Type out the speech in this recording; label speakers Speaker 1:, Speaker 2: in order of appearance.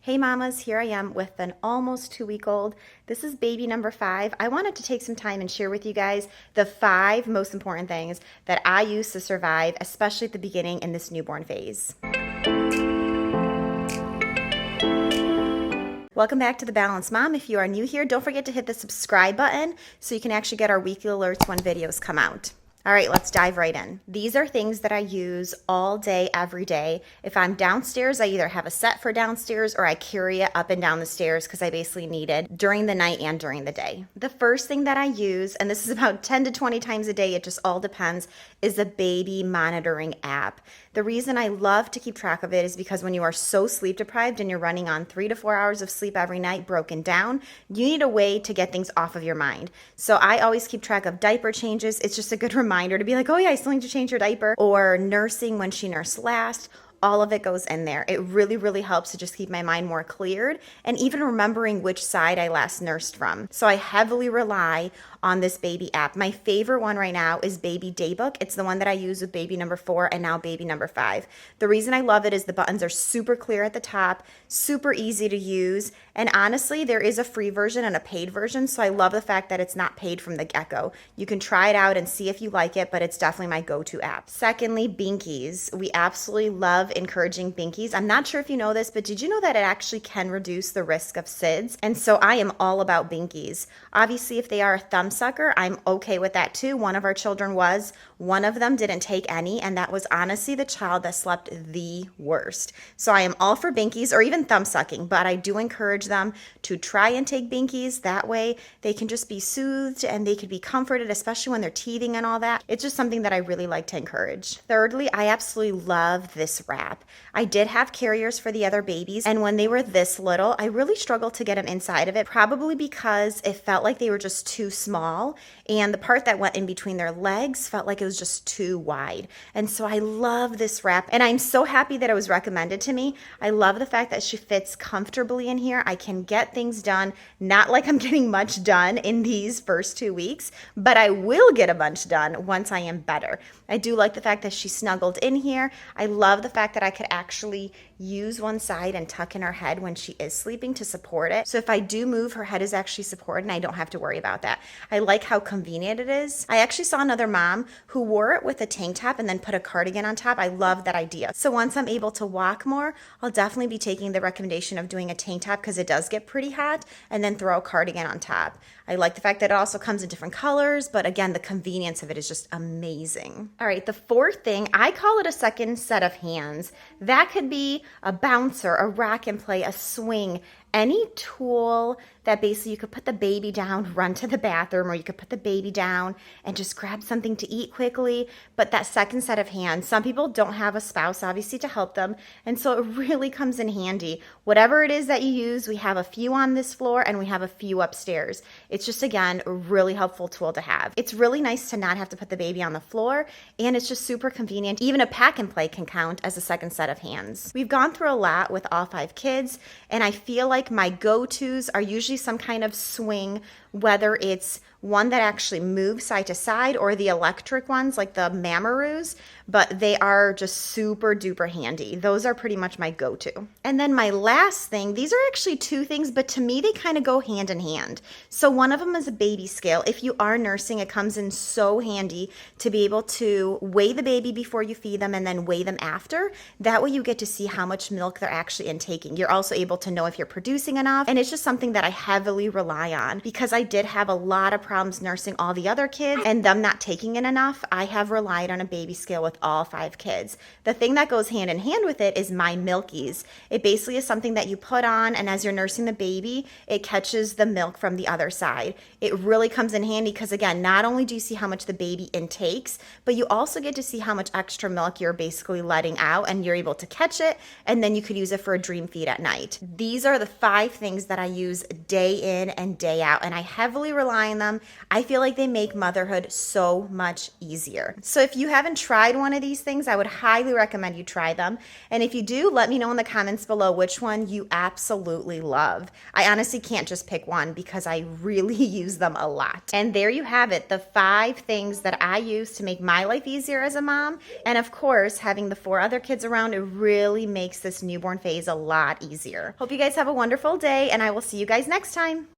Speaker 1: Hey mamas, here I am with an almost 2-week-old. This is baby number 5. I wanted to take some time and share with you guys the 5 most important things that I use to survive, especially at the beginning in this newborn phase. Welcome back to The Balanced Mom. If you are new here, don't forget to hit the subscribe button so you can actually get our weekly alerts when videos come out. All right, let's dive right in. These are things that I use all day, every day. If I'm downstairs, I either have a set for downstairs or I carry it up and down the stairs because I basically need it during the night and during the day. The first thing that I use, and this is about 10 to 20 times a day, it just all depends, is the baby monitoring app. The reason I love to keep track of it is because when you are so sleep deprived and you're running on 3 to 4 hours of sleep every night broken down, you need a way to get things off of your mind. So I always keep track of diaper changes. It's just a good reminder to be like, oh yeah, I still need to change your diaper, or nursing when she nursed last. All of it goes in there. It really, really helps to just keep my mind more cleared and even remembering which side I last nursed from. So I heavily rely on this baby app. My favorite one right now is baby Daybook. It's the one that I use with baby number 4 and now baby number 5. The reason I love it is the buttons are super clear at the top, super easy to use, and honestly, there is a free version and a paid version, so I love the fact that it's not paid from the get-go. You can try it out and see if you like it, but it's definitely my go-to app. Secondly, Binkies. We absolutely love encouraging Binkies. I'm not sure if you know this, but did you know that it actually can reduce the risk of SIDS? And so I am all about Binkies. Obviously, if they are a thumb sucker, I'm okay with that too. One of our children was. One of them didn't take any, and that was honestly the child that slept the worst. So I am all for Binkies or even thumb sucking, but I do encourage them to try and take Binkies. That way they can just be soothed and they could be comforted, especially when they're teething and all that. It's just something that I really like to encourage. Thirdly, I absolutely love this wrap. I did have carriers for the other babies, and when they were this little, I really struggled to get them inside of it, probably because it felt like they were just too small, and the part that went in between their legs felt like it was just too wide. And so I love this wrap, and I'm so happy that it was recommended to me. I love the fact that she fits comfortably in here. I can get things done, not like I'm getting much done in these first 2 weeks, but I will get a bunch done once I am better. I do like the fact that she's snuggled in here. I love the fact that I could actually use one side and tuck in her head when she is sleeping to support it. So if I do move, her head is actually supported and I don't have to worry about that. I like how convenient it is. I actually saw another mom who wore it with a tank top and then put a cardigan on top. I love that idea. So once I'm able to walk more, I'll definitely be taking the recommendation of doing a tank top because it does get pretty hot, and then throw a cardigan on top. I like the fact that it also comes in different colors, but again, the convenience of it is just amazing. All right, the fourth thing, I call it a second set of hands. That could be a bouncer, a rack and play, a swing, any tool that basically you could put the baby down, run to the bathroom, or you could put the baby down and just grab something to eat quickly. But that second set of hands, some people don't have a spouse, obviously, to help them. And so it really comes in handy. Whatever it is that you use, we have a few on this floor and we have a few upstairs. It's just, again, a really helpful tool to have. It's really nice to not have to put the baby on the floor, and it's just super convenient. Even a pack and play can count as a second set of hands. We've gone through a lot with all 5 kids, and I feel like my go-tos are usually some kind of swing, whether it's one that actually moves side to side or the electric ones like the Mamaroos, but they are just super duper handy. Those are pretty much my go-to. And then my last thing, these are actually 2 things, but to me they kind of go hand in hand. So one of them is a baby scale. If you are nursing, it comes in so handy to be able to weigh the baby before you feed them and then weigh them after. That way you get to see how much milk they're actually intaking. You're also able to know if you're producing enough, and it's just something that I heavily rely on because I did have a lot of problems nursing all the other kids and them not taking in enough. I have relied on a baby scale with all 5 kids. The thing that goes hand in hand with it is my Milkies. It basically is something that you put on, and as you're nursing the baby, it catches the milk from the other side. It really comes in handy because, again, not only do you see how much the baby intakes, but you also get to see how much extra milk you're basically letting out, and you're able to catch it, and then you could use it for a dream feed at night. These are the 5 things that I use day in and day out, and I heavily rely on them them. I feel like they make motherhood so much easier. So if you haven't tried one of these things, I would highly recommend you try them. And if you do, let me know in the comments below which one you absolutely love. I honestly can't just pick one because I really use them a lot. And there you have it, the 5 things that I use to make my life easier as a mom. And of course, having the 4 other kids around, it really makes this newborn phase a lot easier. Hope you guys have a wonderful day, and I will see you guys next time.